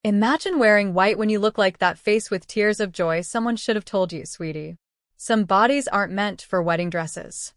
Imagine wearing white when you look like that face with tears of joy. Someone should have told you, sweetie. Some bodies aren't meant for wedding dresses.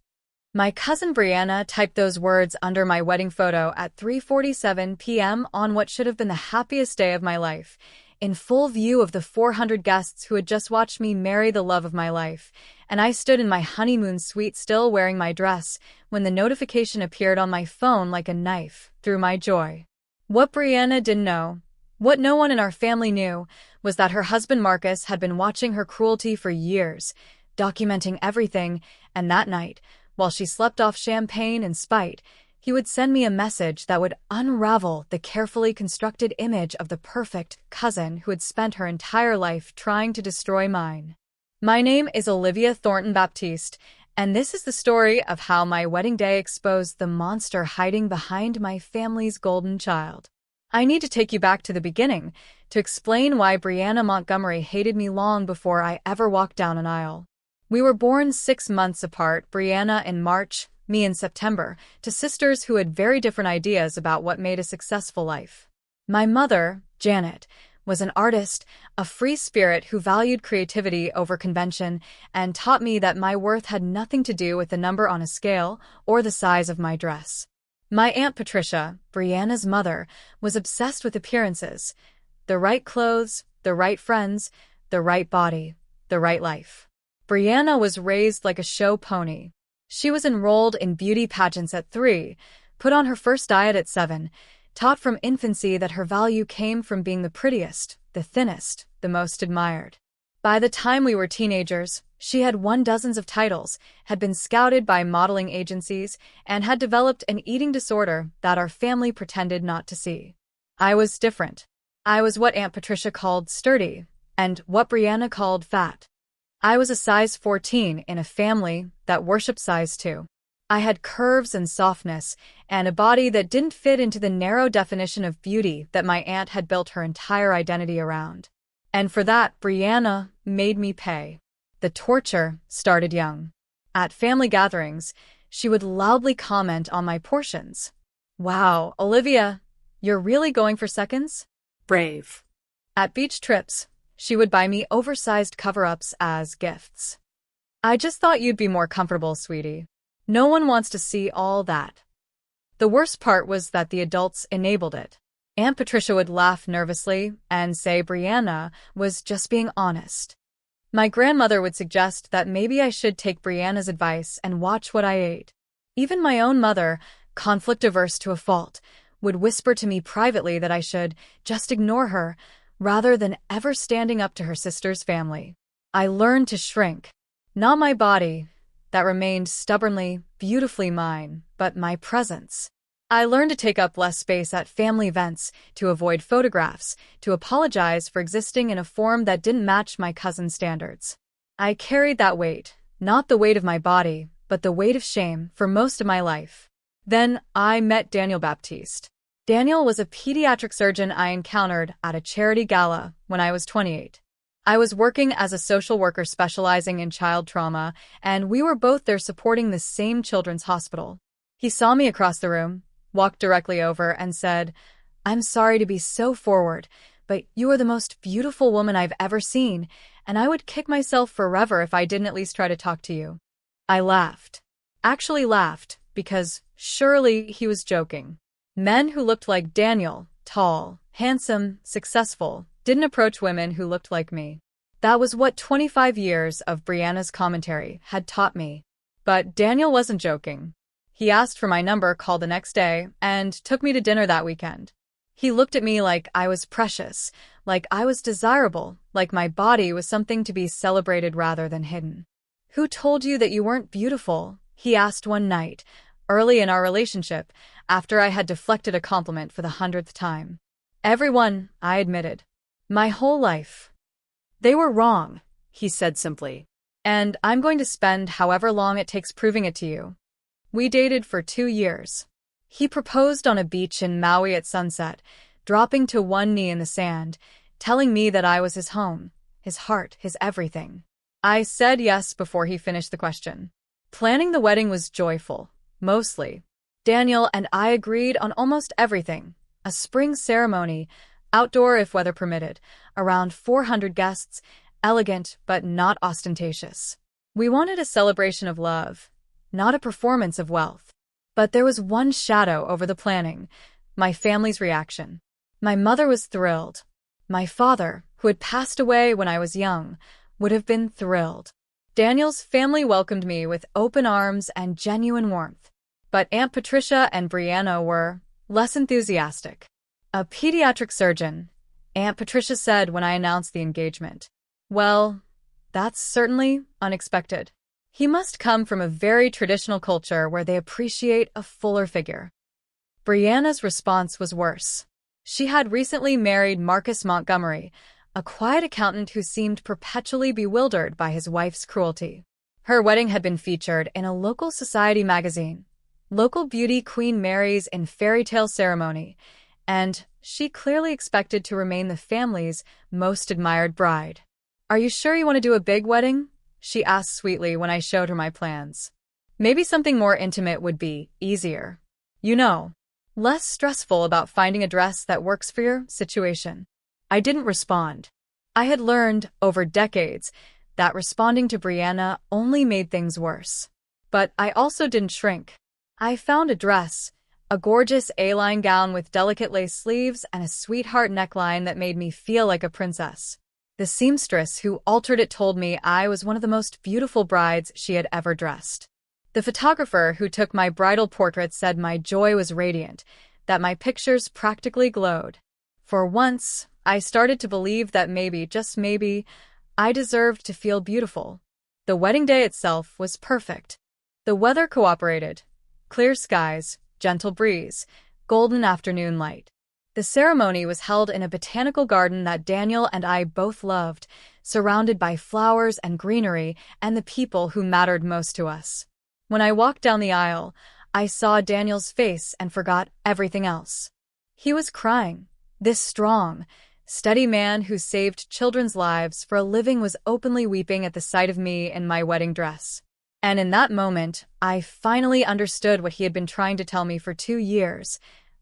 My cousin Brianna typed those words under my wedding photo at 3:47 p.m. on what should have been the happiest day of my life, in full view of the 400 guests who had just watched me marry the love of my life, and I stood in my honeymoon suite still wearing my dress when the notification appeared on my phone like a knife through my joy. What Brianna didn't know, what no one in our family knew, was that her husband Marcus had been watching her cruelty for years, documenting everything, and that night, while she slept off champagne in spite, he would send me a message that would unravel the carefully constructed image of the perfect cousin who had spent her entire life trying to destroy mine. My name is Olivia Thornton-Baptiste, and this is the story of how my wedding day exposed the monster hiding behind my family's golden child. I need to take you back to the beginning to explain why Brianna Montgomery hated me long before I ever walked down an aisle. We were born 6 months apart, Brianna in March, me in September, to sisters who had very different ideas about what made a successful life. My mother, Janet, was an artist, a free spirit who valued creativity over convention and taught me that my worth had nothing to do with the number on a scale or the size of my dress. My Aunt Patricia, Brianna's mother, was obsessed with appearances. The right clothes, the right friends, the right body, the right life. Brianna was raised like a show pony. She was enrolled in beauty pageants at 3, put on her first diet at 7, taught from infancy that her value came from being the prettiest, the thinnest, the most admired. By the time we were teenagers, she had won dozens of titles, had been scouted by modeling agencies, and had developed an eating disorder that our family pretended not to see. I was different. I was what Aunt Patricia called sturdy, and what Brianna called fat. I was a size 14 in a family that worshipped size 2. I had curves and softness, and a body that didn't fit into the narrow definition of beauty that my aunt had built her entire identity around. And for that, Brianna made me pay. The torture started young. At family gatherings, she would loudly comment on my portions. "Wow, Olivia, you're really going for seconds?" Brave. At beach trips, she would buy me oversized cover-ups as gifts. "I just thought you'd be more comfortable, sweetie. No one wants to see all that." The worst part was that the adults enabled it. Aunt Patricia would laugh nervously and say Brianna was just being honest. My grandmother would suggest that maybe I should take Brianna's advice and watch what I ate. Even my own mother, conflict-averse to a fault, would whisper to me privately that I should just ignore her, rather than ever standing up to her sister's family. I learned to shrink. Not my body, that remained stubbornly, beautifully mine, but my presence. I learned to take up less space at family events, to avoid photographs, to apologize for existing in a form that didn't match my cousin's standards. I carried that weight, not the weight of my body, but the weight of shame, for most of my life. Then I met Daniel Baptiste. Daniel was a pediatric surgeon I encountered at a charity gala when I was 28. I was working as a social worker specializing in child trauma, and we were both there supporting the same children's hospital. He saw me across the room, walked directly over, and said, "I'm sorry to be so forward, but you are the most beautiful woman I've ever seen, and I would kick myself forever if I didn't at least try to talk to you." I laughed. Actually laughed, because surely he was joking. Men who looked like Daniel, tall, handsome, successful, didn't approach women who looked like me. That was what 25 years of Brianna's commentary had taught me. But Daniel wasn't joking. He asked for my number, called the next day, and took me to dinner that weekend. He looked at me like I was precious, like I was desirable, like my body was something to be celebrated rather than hidden. "Who told you that you weren't beautiful?" he asked one night, early in our relationship, after I had deflected a compliment for the 100th time. "Everyone," I admitted. "My whole life." "They were wrong," he said simply. "And I'm going to spend however long it takes proving it to you." We dated for 2 years. He proposed on a beach in Maui at sunset, dropping to one knee in the sand, telling me that I was his home, his heart, his everything. I said yes before he finished the question. Planning the wedding was joyful, mostly. Daniel and I agreed on almost everything: a spring ceremony, Outdoor if weather permitted, around 400 guests, elegant but not ostentatious. We wanted a celebration of love, not a performance of wealth. But there was one shadow over the planning: my family's reaction. My mother was thrilled. My father, who had passed away when I was young, would have been thrilled. Daniel's family welcomed me with open arms and genuine warmth. But Aunt Patricia and Brianna were less enthusiastic. A pediatric surgeon, Aunt Patricia said when I announced the engagement. Well, that's certainly unexpected. He must come from a very traditional culture where they appreciate a fuller figure. Brianna's response was worse. She had recently married Marcus Montgomery, a quiet accountant who seemed perpetually bewildered by his wife's cruelty. Her wedding had been featured in a local society magazine, local beauty Queen Mary's in fairy tale ceremony, and she clearly expected to remain the family's most admired bride. "Are you sure you want to do a big wedding?" she asked sweetly when I showed her my plans. "Maybe something more intimate would be easier. You know, less stressful about finding a dress that works for your situation." I didn't respond. I had learned, over decades, that responding to Brianna only made things worse. But I also didn't shrink. I found a dress, a gorgeous A-line gown with delicate lace sleeves and a sweetheart neckline that made me feel like a princess. The seamstress who altered it told me I was one of the most beautiful brides she had ever dressed. The photographer who took my bridal portrait said my joy was radiant, that my pictures practically glowed. For once, I started to believe that maybe, just maybe, I deserved to feel beautiful. The wedding day itself was perfect. The weather cooperated. Clear skies, gentle breeze, golden afternoon light. The ceremony was held in a botanical garden that Daniel and I both loved, surrounded by flowers and greenery and the people who mattered most to us. When I walked down the aisle, I saw Daniel's face and forgot everything else. He was crying. This strong, steady man who saved children's lives for a living was openly weeping at the sight of me in my wedding dress. And in that moment, I finally understood what he had been trying to tell me for 2 years.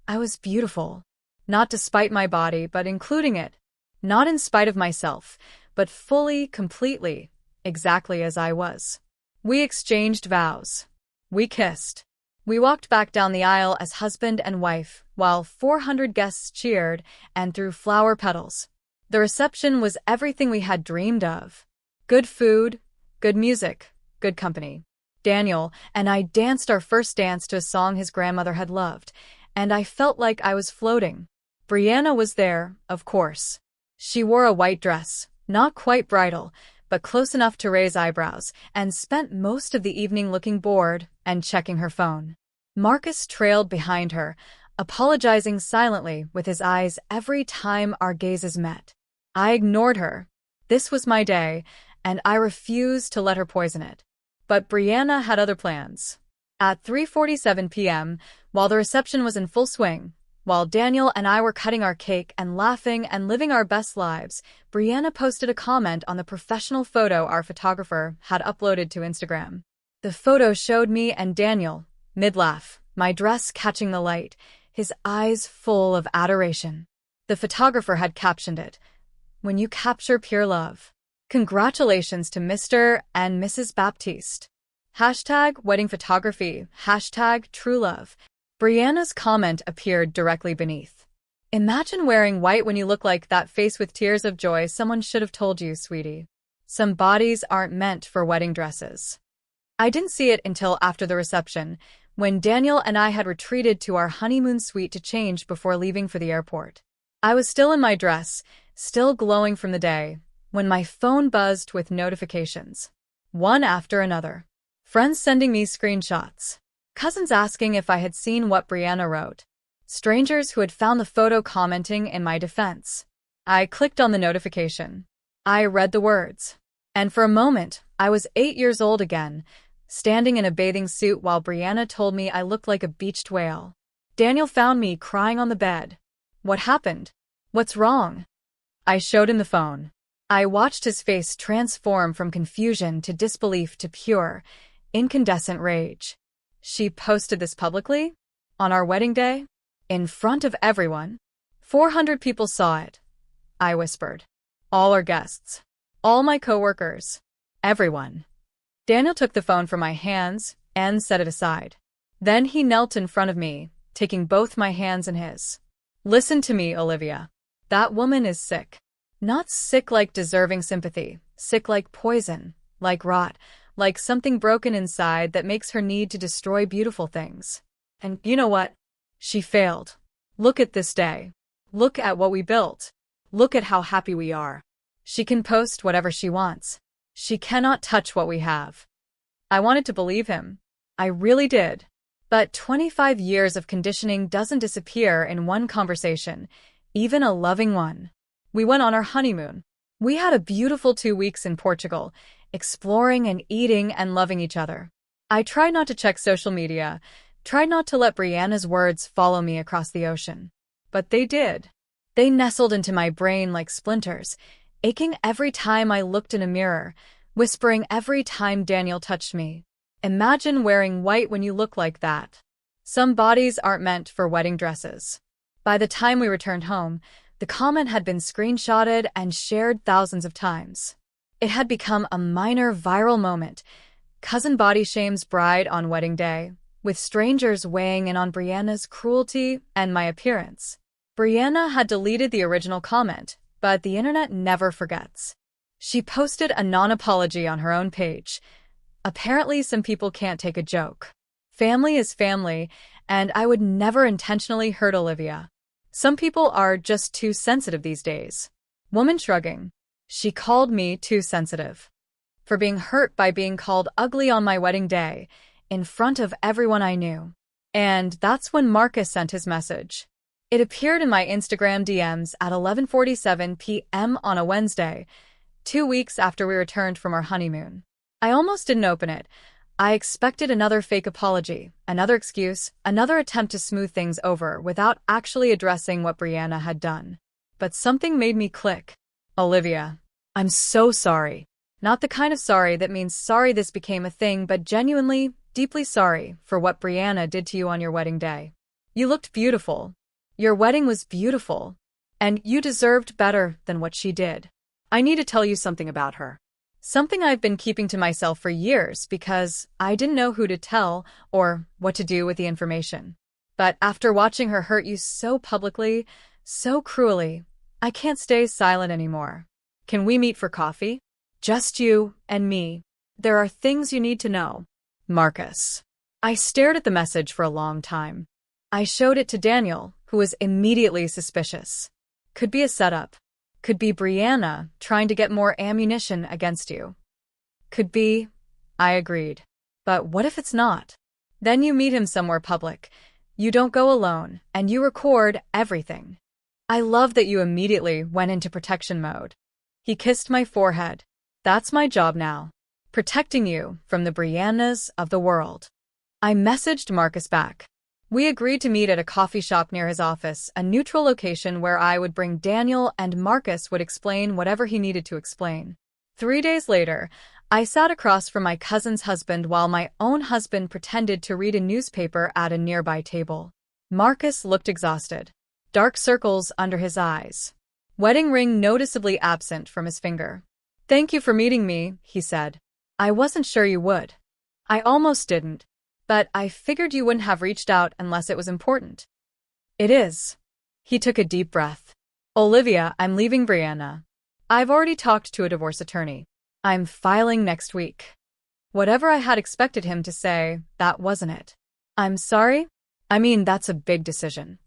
I was beautiful. Not despite my body, but including it. Not in spite of myself, but fully, completely, exactly as I was. We exchanged vows. We kissed. We walked back down the aisle as husband and wife, while 400 guests cheered and threw flower petals. The reception was everything we had dreamed of. Good food, good music, good company. Daniel and I danced our first dance to a song his grandmother had loved, and I felt like I was floating. Brianna was there, of course. She wore a white dress, not quite bridal, but close enough to raise eyebrows, and spent most of the evening looking bored and checking her phone. Marcus trailed behind her, apologizing silently with his eyes every time our gazes met. I ignored her. This was my day, and I refused to let her poison it. But Brianna had other plans. At 3:47 p.m., while the reception was in full swing, while Daniel and I were cutting our cake and laughing and living our best lives, Brianna posted a comment on the professional photo our photographer had uploaded to Instagram. The photo showed me and Daniel, mid-laugh, my dress catching the light, his eyes full of adoration. The photographer had captioned it, "When you capture pure love. Congratulations to Mr. and Mrs. Baptiste. #wedding photography, #true love." Brianna's comment appeared directly beneath. "Imagine wearing white when you look like that face with tears of joy. Someone should have told you, sweetie. Some bodies aren't meant for wedding dresses." I didn't see it until after the reception, when Daniel and I had retreated to our honeymoon suite to change before leaving for the airport. I was still in my dress, still glowing from the day, when my phone buzzed with notifications. One after another. Friends sending me screenshots. Cousins asking if I had seen what Brianna wrote. Strangers who had found the photo commenting in my defense. I clicked on the notification. I read the words. And for a moment, I was 8 years old again, standing in a bathing suit while Brianna told me I looked like a beached whale. Daniel found me crying on the bed. "What happened? What's wrong?" I showed him the phone. I watched his face transform from confusion to disbelief to pure, incandescent rage. "She posted this publicly? On our wedding day? In front of everyone?" 400 people saw it, I whispered. All our guests. All my coworkers. Everyone. Daniel took the phone from my hands and set it aside. Then he knelt in front of me, taking both my hands in his. Listen to me, Olivia. That woman is sick. Not sick like deserving sympathy, sick like poison, like rot, like something broken inside that makes her need to destroy beautiful things. And you know what? She failed. Look at this day. Look at what we built. Look at how happy we are. She can post whatever she wants. She cannot touch what we have. I wanted to believe him. I really did. But 25 years of conditioning doesn't disappear in one conversation, even a loving one. We went on our honeymoon. We had a beautiful 2 weeks in Portugal, exploring and eating and loving each other. I tried not to check social media, tried not to let Brianna's words follow me across the ocean. But they did. They nestled into my brain like splinters, aching every time I looked in a mirror, whispering every time Daniel touched me. Imagine wearing white when you look like that. Some bodies aren't meant for wedding dresses. By the time we returned home, the comment had been screenshotted and shared thousands of times. It had become a minor viral moment. Cousin body shames bride on wedding day, with strangers weighing in on Brianna's cruelty and my appearance. Brianna had deleted the original comment, but the internet never forgets. She posted a non-apology on her own page. Apparently, some people can't take a joke. Family is family, and I would never intentionally hurt Olivia. Some people are just too sensitive these days. Woman shrugging. She called me too sensitive. For being hurt by being called ugly on my wedding day, in front of everyone I knew. And that's when Marcus sent his message. It appeared in my Instagram DMs at 11:47 p.m. on a Wednesday, 2 weeks after we returned from our honeymoon. I almost didn't open it. I expected another fake apology, another excuse, another attempt to smooth things over without actually addressing what Brianna had done. But something made me click. Olivia, I'm so sorry. Not the kind of sorry that means sorry this became a thing, but genuinely, deeply sorry for what Brianna did to you on your wedding day. You looked beautiful. Your wedding was beautiful. And you deserved better than what she did. I need to tell you something about her. Something I've been keeping to myself for years because I didn't know who to tell or what to do with the information. But after watching her hurt you so publicly, so cruelly, I can't stay silent anymore. Can we meet for coffee? Just you and me. There are things you need to know. Marcus. I stared at the message for a long time. I showed it to Daniel, who was immediately suspicious. Could be a setup. Could be Brianna trying to get more ammunition against you. Could be, I agreed. But what if it's not? Then you meet him somewhere public. You don't go alone, and you record everything. I love that you immediately went into protection mode. He kissed my forehead. That's my job now. Protecting you from the Briannas of the world. I messaged Marcus back. We agreed to meet at a coffee shop near his office, a neutral location where I would bring Daniel and Marcus would explain whatever he needed to explain. 3 days later, I sat across from my cousin's husband while my own husband pretended to read a newspaper at a nearby table. Marcus looked exhausted. Dark circles under his eyes. Wedding ring noticeably absent from his finger. Thank you for meeting me, he said. I wasn't sure you would. I almost didn't. But I figured you wouldn't have reached out unless it was important. It is. He took a deep breath. Olivia, I'm leaving Brianna. I've already talked to a divorce attorney. I'm filing next week. Whatever I had expected him to say, that wasn't it. I'm sorry? I mean, that's a big decision.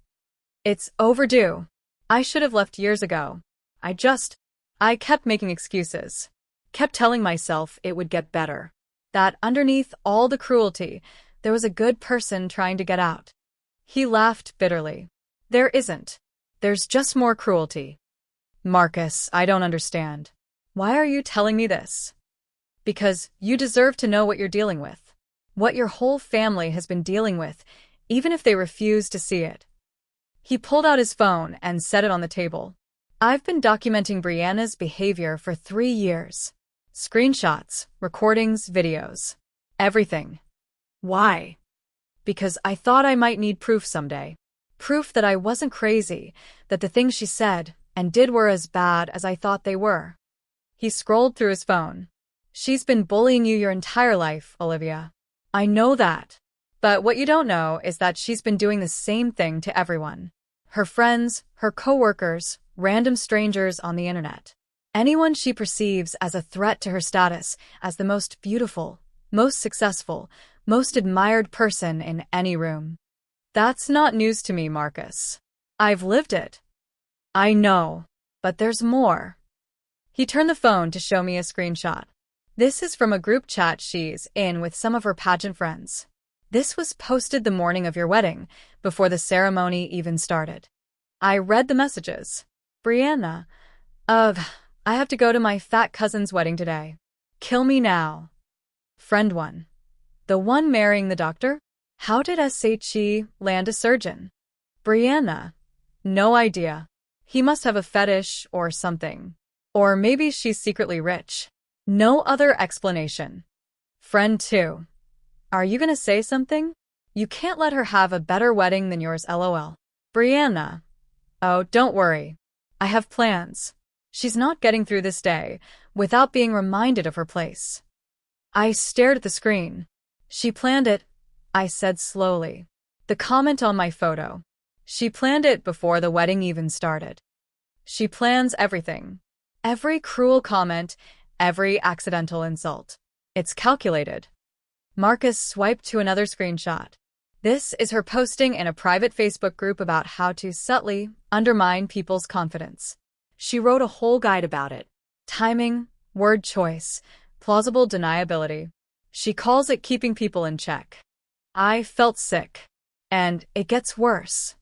It's overdue. I should have left years ago. I kept making excuses. Kept telling myself it would get better. That underneath all the cruelty, there was a good person trying to get out. He laughed bitterly. There isn't. There's just more cruelty. Marcus, I don't understand. Why are you telling me this? Because you deserve to know what you're dealing with. What your whole family has been dealing with, even if they refuse to see it. He pulled out his phone and set it on the table. I've been documenting Brianna's behavior for 3 years. Screenshots, recordings, videos. Everything. Why? Because I thought I might need proof someday. Proof that I wasn't crazy, that the things she said and did were as bad as I thought they were. He scrolled through his phone. She's been bullying you your entire life, Olivia. I know that. But what you don't know is that she's been doing the same thing to everyone. Her friends, her coworkers, random strangers on the internet. Anyone she perceives as a threat to her status as the most beautiful, most successful, most admired person in any room. That's not news to me, Marcus. I've lived it. I know, but there's more. He turned the phone to show me a screenshot. This is from a group chat she's in with some of her pageant friends. This was posted the morning of your wedding, before the ceremony even started. I read the messages. Brianna, I have to go to my fat cousin's wedding today. Kill me now. Friend 1. The one marrying the doctor? How did SHE land a surgeon? Brianna. No idea. He must have a fetish or something. Or maybe she's secretly rich. No other explanation. Friend 2. Are you gonna say something? You can't let her have a better wedding than yours, lol. Brianna. Oh, don't worry. I have plans. She's not getting through this day without being reminded of her place. I stared at the screen. She planned it, I said slowly. The comment on my photo. She planned it before the wedding even started. She plans everything. Every cruel comment, every accidental insult. It's calculated. Marcus swiped to another screenshot. This is her posting in a private Facebook group about how to subtly undermine people's confidence. She wrote a whole guide about it. Timing, word choice, plausible deniability. She calls it keeping people in check. I felt sick. And it gets worse.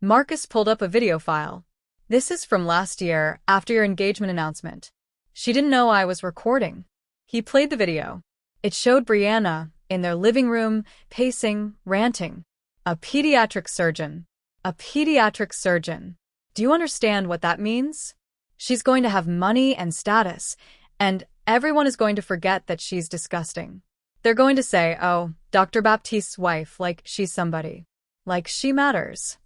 Marcus pulled up a video file. This is from last year, after your engagement announcement. She didn't know I was recording. He played the video. It showed Brianna in their living room, pacing, ranting. A pediatric surgeon. A pediatric surgeon. Do you understand what that means? She's going to have money and status, and everyone is going to forget that she's disgusting. They're going to say, oh, Dr. Baptiste's wife, like she's somebody. Like she matters.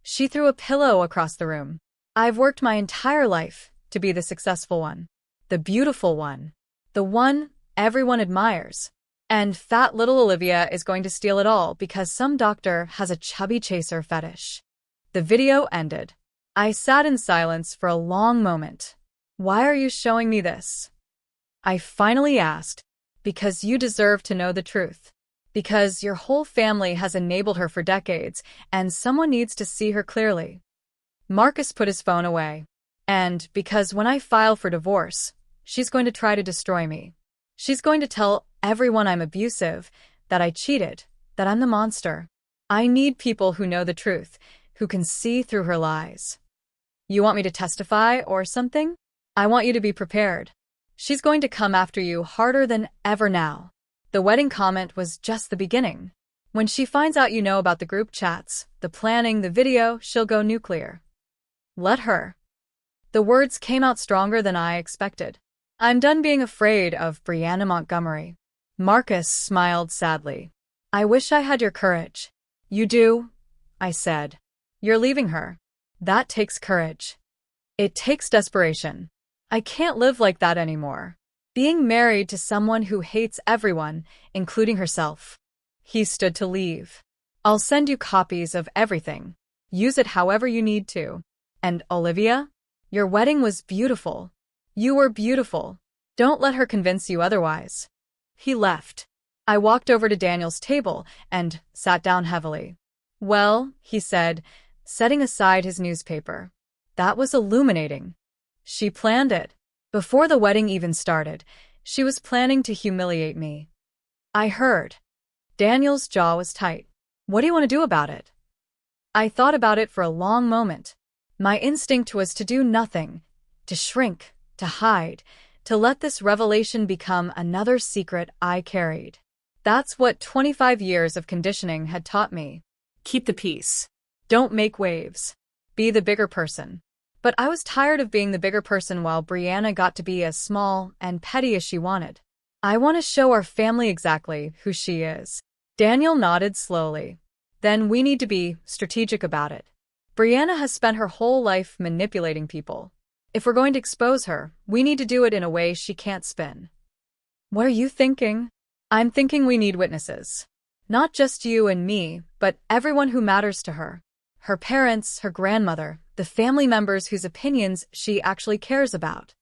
She threw a pillow across the room. I've worked my entire life to be the successful one. The beautiful one. The one everyone admires. And fat little Olivia is going to steal it all because some doctor has a chubby chaser fetish. The video ended. I sat in silence for a long moment. Why are you showing me this? I finally asked. Because you deserve to know the truth. Because your whole family has enabled her for decades, and someone needs to see her clearly. Marcus put his phone away. And because when I file for divorce, she's going to try to destroy me. She's going to tell everyone I'm abusive, that I cheated, that I'm the monster. I need people who know the truth, who can see through her lies. You want me to testify or something? I want you to be prepared. She's going to come after you harder than ever now. The wedding comment was just the beginning. When she finds out you know about the group chats, the planning, the video, she'll go nuclear. Let her. The words came out stronger than I expected. I'm done being afraid of Brianna Montgomery. Marcus smiled sadly. I wish I had your courage. You do, I said. You're leaving her. That takes courage. It takes desperation. I can't live like that anymore. Being married to someone who hates everyone, including herself. He stood to leave. I'll send you copies of everything. Use it however you need to. And Olivia, your wedding was beautiful. You were beautiful. Don't let her convince you otherwise. He left. I walked over to Daniel's table and sat down heavily. Well, he said, setting aside his newspaper. That was illuminating. She planned it. Before the wedding even started, she was planning to humiliate me. I heard. Daniel's jaw was tight. What do you want to do about it? I thought about it for a long moment. My instinct was to do nothing, to shrink, to hide, to let this revelation become another secret I carried. That's what 25 years of conditioning had taught me. Keep the peace. Don't make waves. Be the bigger person. But I was tired of being the bigger person while Brianna got to be as small and petty as she wanted. I want to show our family exactly who she is. Daniel nodded slowly. then we need to be strategic about it. Brianna has spent her whole life manipulating people. If we're going to expose her, we need to do it in a way she can't spin. What are you thinking? I'm thinking we need witnesses. Not just you and me, but everyone who matters to her. Her parents, her grandmother, the family members whose opinions she actually cares about.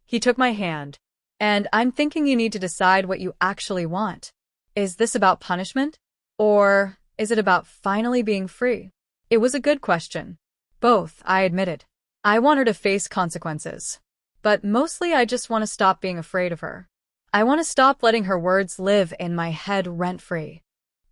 He took my hand. And I'm thinking you need to decide what you actually want. Is this about punishment? Or is it about finally being free? It was a good question. Both, I admitted. I want her to face consequences. But mostly I just want to stop being afraid of her. I want to stop letting her words live in my head rent-free.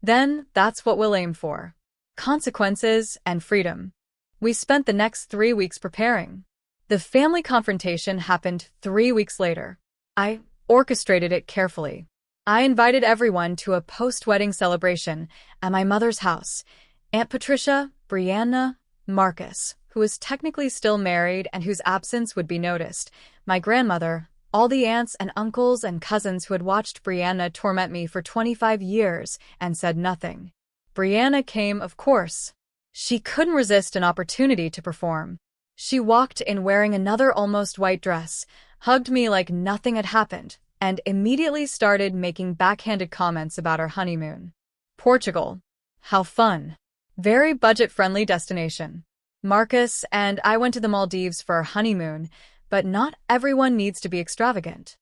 Then, that's what we'll aim for. Consequences and freedom. We spent the next 3 weeks preparing. The family confrontation happened 3 weeks later. I orchestrated it carefully. I invited everyone to a post-wedding celebration at my mother's house. Aunt Patricia, Brianna, Marcus, who was technically still married and whose absence would be noticed, my grandmother, all the aunts and uncles and cousins who had watched Brianna torment me for 25 years and said nothing. Brianna came, of course. She couldn't resist an opportunity to perform. She walked in wearing another almost white dress, hugged me like nothing had happened, and immediately started making backhanded comments about our honeymoon. Portugal. How fun. Very budget-friendly destination. Marcus and I went to the Maldives for our honeymoon, but not everyone needs to be extravagant.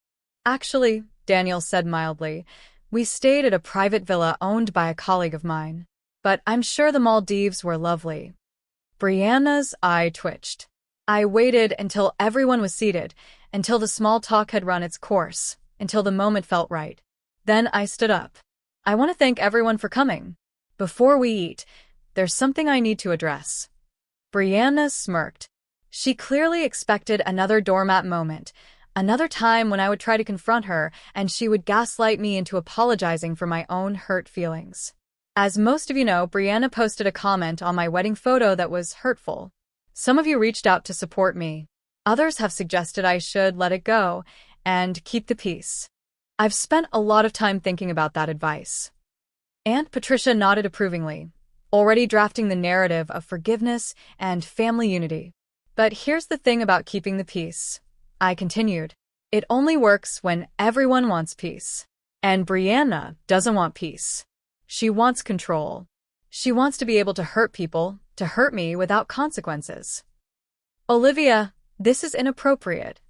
Actually, Daniel said mildly, we stayed at a private villa owned by a colleague of mine. But I'm sure the Maldives were lovely. Brianna's eye twitched. I waited until everyone was seated, until the small talk had run its course, until the moment felt right. Then I stood up. I want to thank everyone for coming. Before we eat, there's something I need to address. Brianna smirked. She clearly expected another doormat moment, another time when I would try to confront her and she would gaslight me into apologizing for my own hurt feelings. As most of you know, Brianna posted a comment on my wedding photo that was hurtful. Some of you reached out to support me. Others have suggested I should let it go and keep the peace. I've spent a lot of time thinking about that advice. Aunt Patricia nodded approvingly, already drafting the narrative of forgiveness and family unity. But here's the thing about keeping the peace. I continued. It only works when everyone wants peace. And Brianna doesn't want peace. She wants control. She wants to be able to hurt people, to hurt me without consequences. Olivia, this is inappropriate,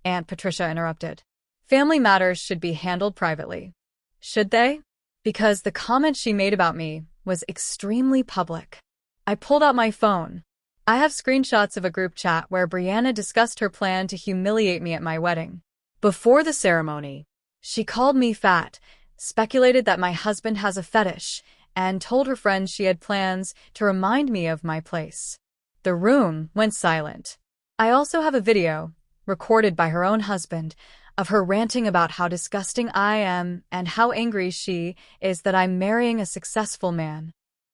Aunt Patricia interrupted. Family matters should be handled privately. Should they? Because the comment she made about me was extremely public. I pulled out my phone. I have screenshots of a group chat where Brianna discussed her plan to humiliate me at my wedding. Before the ceremony, she called me fat, speculated that my husband has a fetish, and told her friends she had plans to remind me of my place. The room went silent. I also have a video, recorded by her own husband, of her ranting about how disgusting I am and how angry she is that I'm marrying a successful man.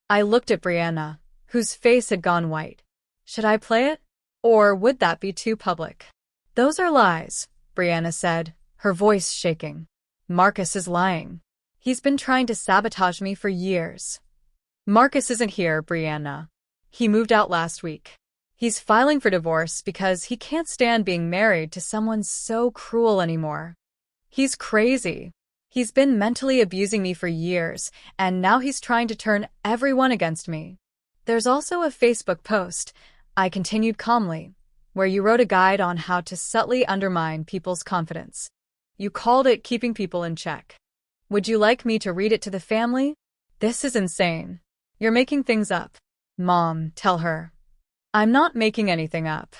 I looked at Brianna, whose face had gone white. Should I play it? Or would that be too public? Those are lies, Brianna said, her voice shaking. Marcus is lying. He's been trying to sabotage me for years. Marcus isn't here, Brianna. He moved out last week. He's filing for divorce because he can't stand being married to someone so cruel anymore. He's crazy. He's been mentally abusing me for years, and now he's trying to turn everyone against me. There's also a Facebook post, I continued calmly, where you wrote a guide on how to subtly undermine people's confidence. You called it keeping people in check. Would you like me to read it to the family? This is insane. You're making things up. Mom, tell her. I'm not making anything up.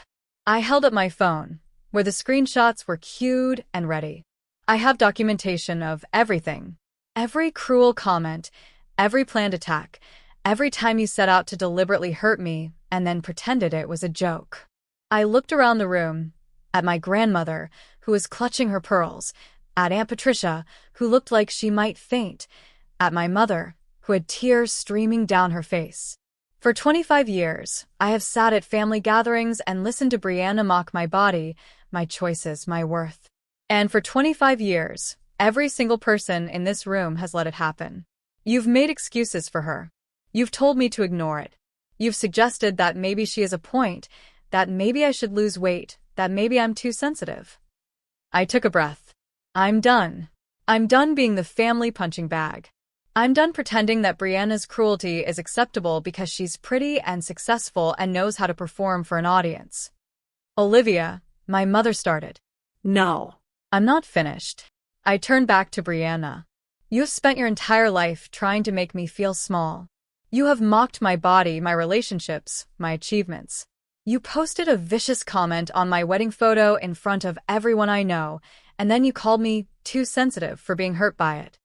I held up my phone, where the screenshots were queued and ready. I have documentation of everything. Every cruel comment, every planned attack, every time you set out to deliberately hurt me and then pretended it was a joke. I looked around the room, at my grandmother, who was clutching her pearls, at Aunt Patricia, who looked like she might faint, at my mother, who had tears streaming down her face. For 25 years, I have sat at family gatherings and listened to Brianna mock my body, my choices, my worth. And for 25 years, every single person in this room has let it happen. You've made excuses for her. You've told me to ignore it. You've suggested that maybe she has a point, that maybe I should lose weight, that maybe I'm too sensitive. I took a breath. I'm done. I'm done being the family punching bag. I'm done pretending that Brianna's cruelty is acceptable because she's pretty and successful and knows how to perform for an audience. Olivia, my mother started. No. I'm not finished. I turned back to Brianna. You have spent your entire life trying to make me feel small. You have mocked my body, my relationships, my achievements. You posted a vicious comment on my wedding photo in front of everyone I know, and then you called me too sensitive for being hurt by it.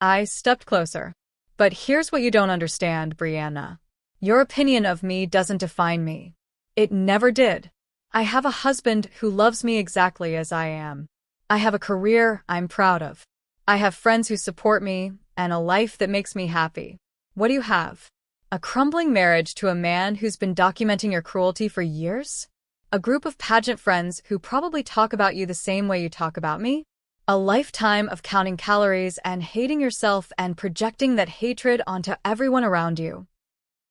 I stepped closer. But here's what you don't understand, Brianna. Your opinion of me doesn't define me. It never did. I have a husband who loves me exactly as I am. I have a career I'm proud of. I have friends who support me, and a life that makes me happy. What do you have? A crumbling marriage to a man who's been documenting your cruelty for years? A group of pageant friends who probably talk about you the same way you talk about me? A lifetime of counting calories and hating yourself and projecting that hatred onto everyone around you.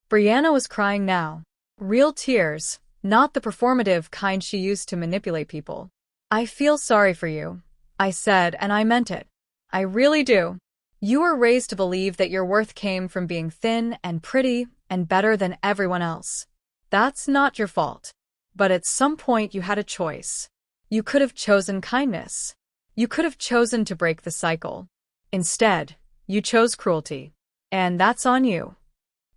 Brianna was crying now. Real tears, not the performative kind she used to manipulate people. I feel sorry for you, I said, and I meant it. I really do. You were raised to believe that your worth came from being thin and pretty and better than everyone else. That's not your fault. But at some point you had a choice. You could have chosen kindness. You could have chosen to break the cycle. Instead, you chose cruelty. And that's on you.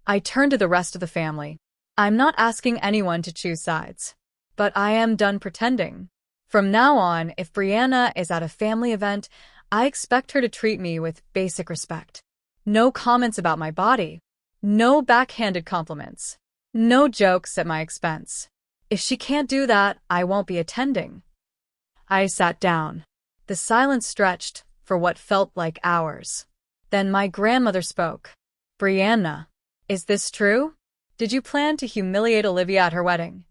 I turned to the rest of the family. I'm not asking anyone to choose sides. But I am done pretending. From now on, if Brianna is at a family event, I expect her to treat me with basic respect. No comments about my body. No backhanded compliments. No jokes at my expense. If she can't do that, I won't be attending. I sat down. The silence stretched for what felt like hours. Then my grandmother spoke. Brianna, is this true? Did you plan to humiliate Olivia at her wedding?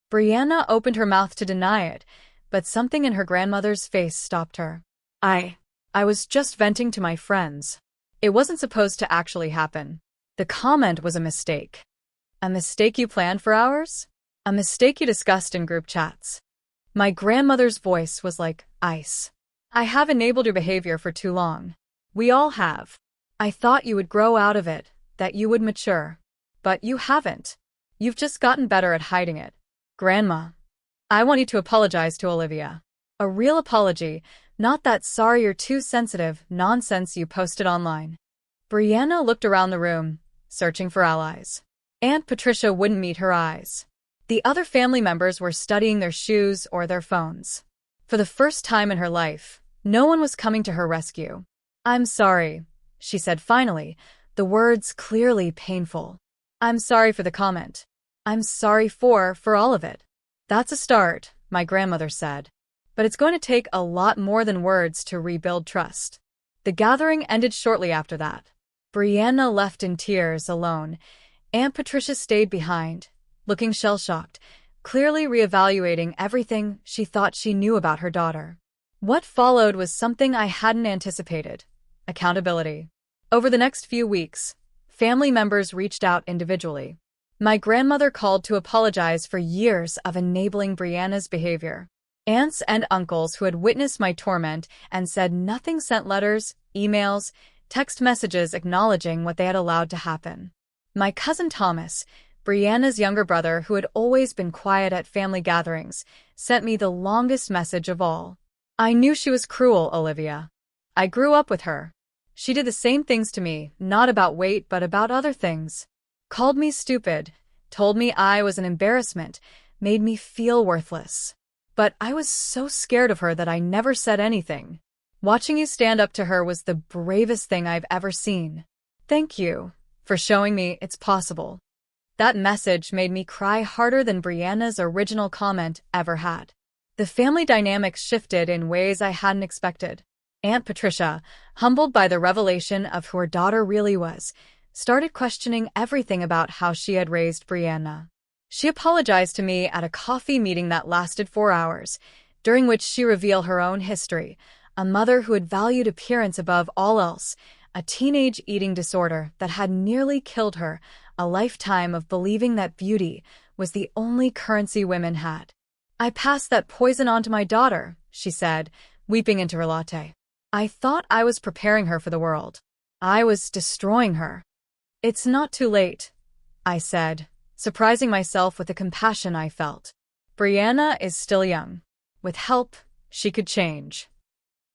Brianna opened her mouth to deny it, but something in her grandmother's face stopped her. I was just venting to my friends. It wasn't supposed to actually happen. The comment was a mistake. A mistake you planned for hours? A mistake you discussed in group chats. My grandmother's voice was like ice. I have enabled your behavior for too long. We all have. I thought you would grow out of it, that you would mature. But you haven't. You've just gotten better at hiding it. Grandma, I want you to apologize to Olivia. A real apology, not that sorry you're too sensitive nonsense you posted online. Brianna looked around the room, searching for allies. Aunt Patricia wouldn't meet her eyes. The other family members were studying their shoes or their phones. For the first time in her life, no one was coming to her rescue. I'm sorry, she said finally, the words clearly painful. I'm sorry for the comment. I'm sorry for all of it. That's a start, my grandmother said. But it's going to take a lot more than words to rebuild trust. The gathering ended shortly after that. Brianna left in tears alone. Aunt Patricia stayed behind, looking shell-shocked, clearly reevaluating everything she thought she knew about her daughter. What followed was something I hadn't anticipated: accountability. Over the next few weeks, family members reached out individually. My grandmother called to apologize for years of enabling Brianna's behavior. Aunts and uncles who had witnessed my torment and said nothing sent letters, emails, text messages acknowledging what they had allowed to happen. My cousin Thomas, Brianna's younger brother who had always been quiet at family gatherings, sent me the longest message of all. I knew she was cruel, Olivia. I grew up with her. She did the same things to me, not about weight but about other things. Called me stupid, told me I was an embarrassment, made me feel worthless. But I was so scared of her that I never said anything. Watching you stand up to her was the bravest thing I've ever seen. Thank you for showing me it's possible. That message made me cry harder than Brianna's original comment ever had. The family dynamics shifted in ways I hadn't expected. Aunt Patricia, humbled by the revelation of who her daughter really was, started questioning everything about how she had raised Brianna. She apologized to me at a coffee meeting that lasted 4 hours, during which she revealed her own history: a mother who had valued appearance above all else, a teenage eating disorder that had nearly killed her, a lifetime of believing that beauty was the only currency women had. "I passed that poison on to my daughter," she said, weeping into her latte. "I thought I was preparing her for the world. I was destroying her." "It's not too late," I said, surprising myself with the compassion I felt. "Brianna is still young. With help, she could change.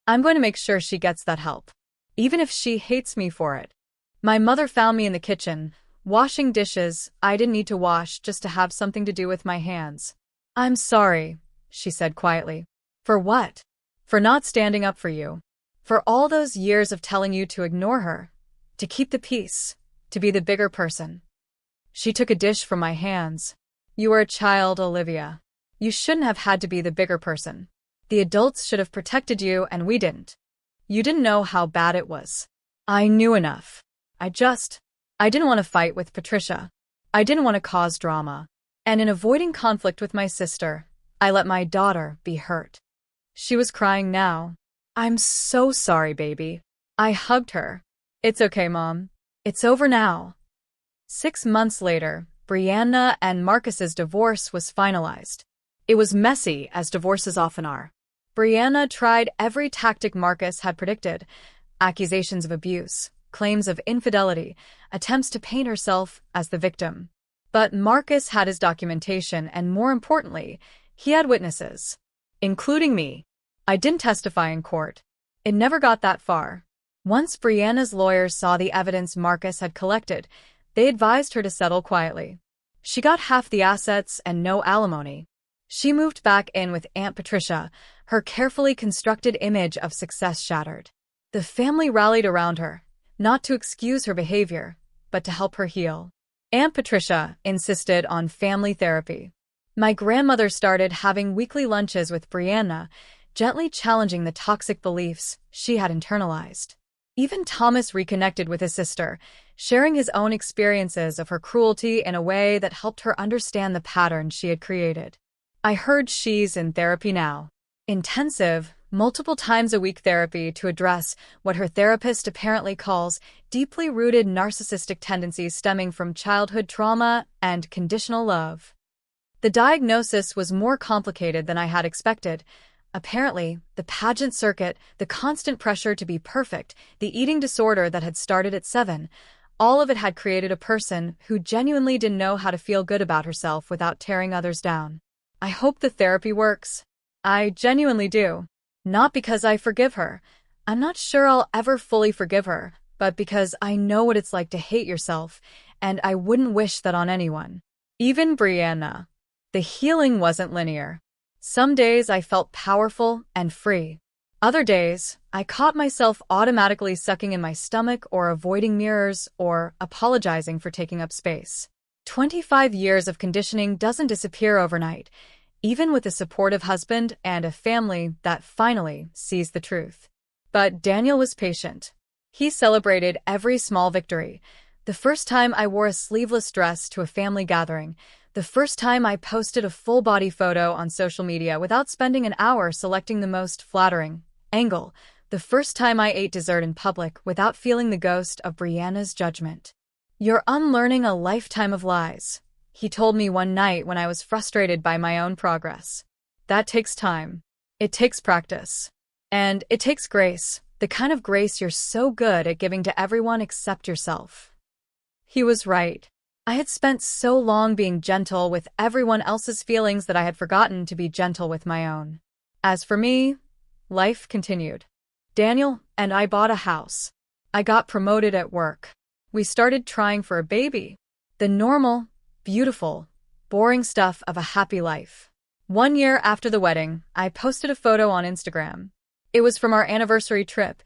I'm going to make sure she gets that help, even if she hates me for it." My mother found me in the kitchen, washing dishes I didn't need to wash just to have something to do with my hands. "I'm sorry," she said quietly. "For what?" "For not standing up for you. For all those years of telling you to ignore her, to keep the peace, to be the bigger person." She took a dish from my hands. "You were a child, Olivia. You shouldn't have had to be the bigger person. The adults should have protected you and we didn't. You didn't know how bad it was." I knew enough. I didn't want to fight with Patricia. I didn't want to cause drama. And in avoiding conflict with my sister, I let my daughter be hurt. She was crying now. "I'm so sorry, baby." I hugged her. "It's okay, Mom. It's over now." 6 months later, Brianna and Marcus's divorce was finalized. It was messy, as divorces often are. Brianna tried every tactic Marcus had predicted: accusations of abuse, claims of infidelity, attempts to paint herself as the victim. But Marcus had his documentation, and more importantly, he had witnesses, including me. I didn't testify in court. It never got that far. Once Brianna's lawyers saw the evidence Marcus had collected, they advised her to settle quietly. She got half the assets and no alimony. She moved back in with Aunt Patricia, her carefully constructed image of success shattered. The family rallied around her, not to excuse her behavior, but to help her heal. Aunt Patricia insisted on family therapy. My grandmother started having weekly lunches with Brianna, gently challenging the toxic beliefs she had internalized. Even Thomas reconnected with his sister, sharing his own experiences of her cruelty in a way that helped her understand the pattern she had created. I heard she's in therapy now. Intensive, multiple times a week therapy to address what her therapist apparently calls deeply rooted narcissistic tendencies stemming from childhood trauma and conditional love. The diagnosis was more complicated than I had expected. Apparently, the pageant circuit, the constant pressure to be perfect, the eating disorder that had started at 7, all of it had created a person who genuinely didn't know how to feel good about herself without tearing others down. I hope the therapy works. I genuinely do. Not because I forgive her. I'm not sure I'll ever fully forgive her, but because I know what it's like to hate yourself, and I wouldn't wish that on anyone. Even Brianna. The healing wasn't linear. Some days I felt powerful and free. Other days, I caught myself automatically sucking in my stomach or avoiding mirrors or apologizing for taking up space. 25 years of conditioning doesn't disappear overnight, even with a supportive husband and a family that finally sees the truth. But Daniel was patient. He celebrated every small victory. The first time I wore a sleeveless dress to a family gathering, the first time I posted a full-body photo on social media without spending an hour selecting the most flattering angle, the first time I ate dessert in public without feeling the ghost of Brianna's judgment. "You're unlearning a lifetime of lies," he told me one night when I was frustrated by my own progress. "That takes time. It takes practice. And it takes grace, the kind of grace you're so good at giving to everyone except yourself." He was right. I had spent so long being gentle with everyone else's feelings that I had forgotten to be gentle with my own. As for me, life continued. Daniel and I bought a house. I got promoted at work. We started trying for a baby. The normal, beautiful, boring stuff of a happy life. 1 year after the wedding, I posted a photo on Instagram. It was from our anniversary trip.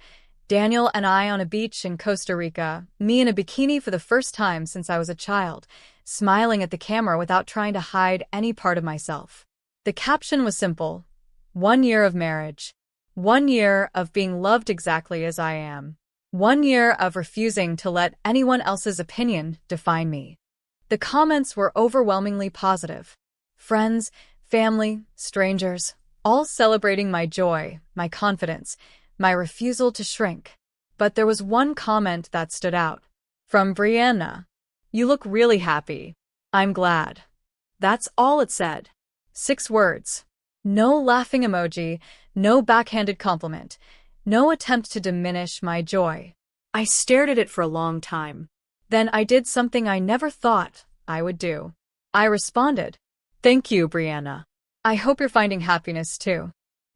Daniel and I on a beach in Costa Rica, me in a bikini for the first time since I was a child, smiling at the camera without trying to hide any part of myself. The caption was simple: 1 year of marriage. 1 year of being loved exactly as I am. 1 year of refusing to let anyone else's opinion define me. The comments were overwhelmingly positive. Friends, family, strangers, all celebrating my joy, my confidence, my refusal to shrink. But there was one comment that stood out. From Brianna. "You look really happy. I'm glad." That's all it said. 6 words. No laughing emoji, no backhanded compliment, no attempt to diminish my joy. I stared at it for a long time. Then I did something I never thought I would do. I responded, "Thank you, Brianna. I hope you're finding happiness too."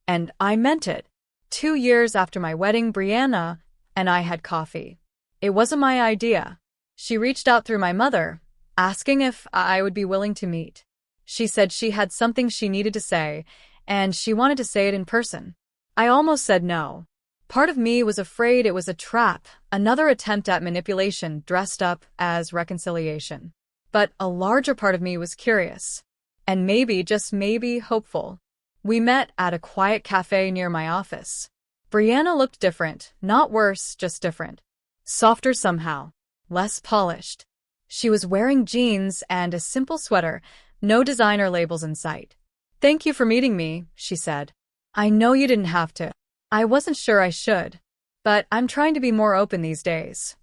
And I meant it. 2 years after my wedding, Brianna and I had coffee. It wasn't my idea. She reached out through my mother, asking if I would be willing to meet. She said she had something she needed to say, and she wanted to say it in person. I almost said no. Part of me was afraid it was a trap, another attempt at manipulation dressed up as reconciliation. But a larger part of me was curious. And maybe, just maybe, hopeful. We met at a quiet cafe near my office. Brianna looked different, not worse, just different. Softer somehow. Less polished. She was wearing jeans and a simple sweater, no designer labels in sight. "Thank you for meeting me," she said. "I know you didn't have to. I wasn't sure I should. But I'm trying to be more open these days."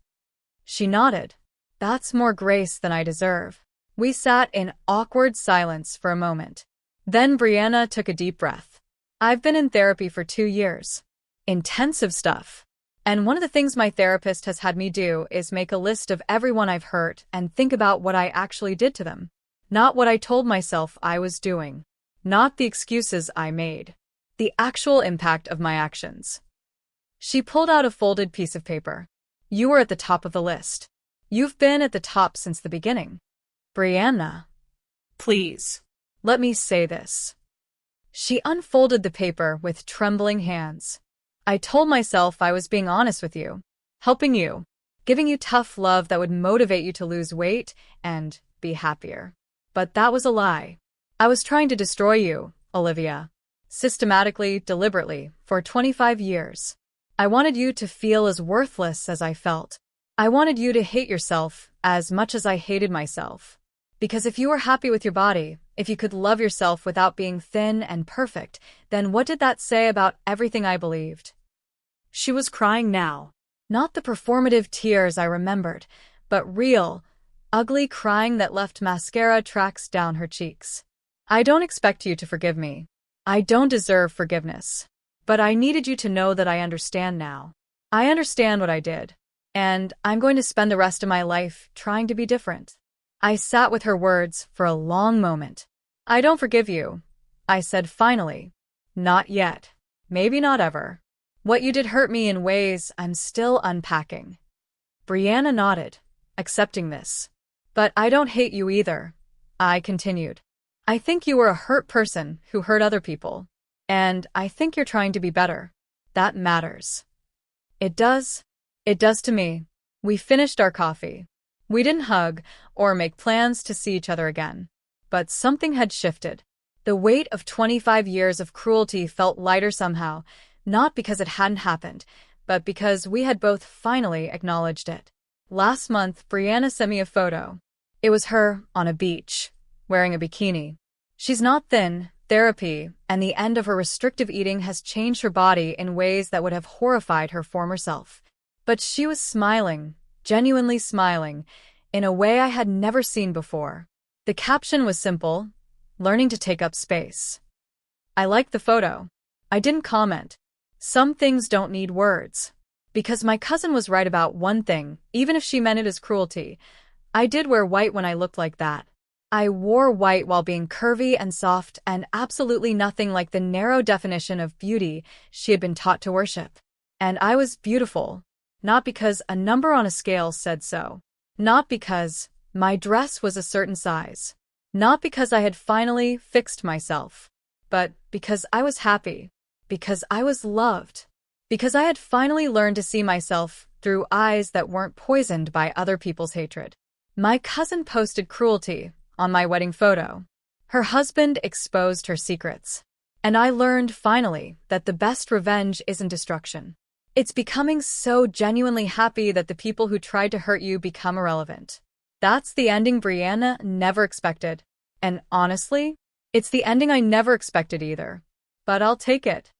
She nodded. "That's more grace than I deserve." We sat in awkward silence for a moment. Then Brianna took a deep breath. "I've been in therapy for 2 years. Intensive stuff. And one of the things my therapist has had me do is make a list of everyone I've hurt and think about what I actually did to them. Not what I told myself I was doing. Not the excuses I made. The actual impact of my actions." She pulled out a folded piece of paper. "You were at the top of the list. You've been at the top since the beginning. Brianna, please, let me say this." She unfolded the paper with trembling hands. "I told myself I was being honest with you, helping you, giving you tough love that would motivate you to lose weight and be happier. But that was a lie. I was trying to destroy you, Olivia. Systematically, deliberately, for 25 years. I wanted you to feel as worthless as I felt. I wanted you to hate yourself as much as I hated myself. Because if you were happy with your body, if you could love yourself without being thin and perfect, then what did that say about everything I believed?" She was crying now. Not the performative tears I remembered, but real, ugly crying that left mascara tracks down her cheeks. "I don't expect you to forgive me. I don't deserve forgiveness. But I needed you to know that I understand now. I understand what I did. And I'm going to spend the rest of my life trying to be different." I sat with her words for a long moment. "I don't forgive you," I said finally. "Not yet. Maybe not ever. What you did hurt me in ways I'm still unpacking." Brianna nodded, accepting this. "But I don't hate you either," I continued. "I think you were a hurt person who hurt other people. And I think you're trying to be better. That matters." "It does. It does to me." We finished our coffee. We didn't hug or make plans to see each other again. But something had shifted. The weight of 25 years of cruelty felt lighter somehow, not because it hadn't happened, but because we had both finally acknowledged it. Last month, Brianna sent me a photo. It was her on a beach, wearing a bikini. She's not thin. Therapy and the end of her restrictive eating has changed her body in ways that would have horrified her former self. But she was smiling, genuinely smiling, in a way I had never seen before. The caption was simple, "Learning to take up space." I liked the photo. I didn't comment. Some things don't need words. Because my cousin was right about one thing, even if she meant it as cruelty. I did wear white when I looked like that. I wore white while being curvy and soft and absolutely nothing like the narrow definition of beauty she had been taught to worship. And I was beautiful. Not because a number on a scale said so. Not because my dress was a certain size. Not because I had finally fixed myself. But because I was happy. Because I was loved. Because I had finally learned to see myself through eyes that weren't poisoned by other people's hatred. My cousin posted cruelty on my wedding photo. Her husband exposed her secrets. And I learned finally that the best revenge isn't destruction. It's becoming so genuinely happy that the people who tried to hurt you become irrelevant. That's the ending Brianna never expected. And honestly, it's the ending I never expected either. But I'll take it.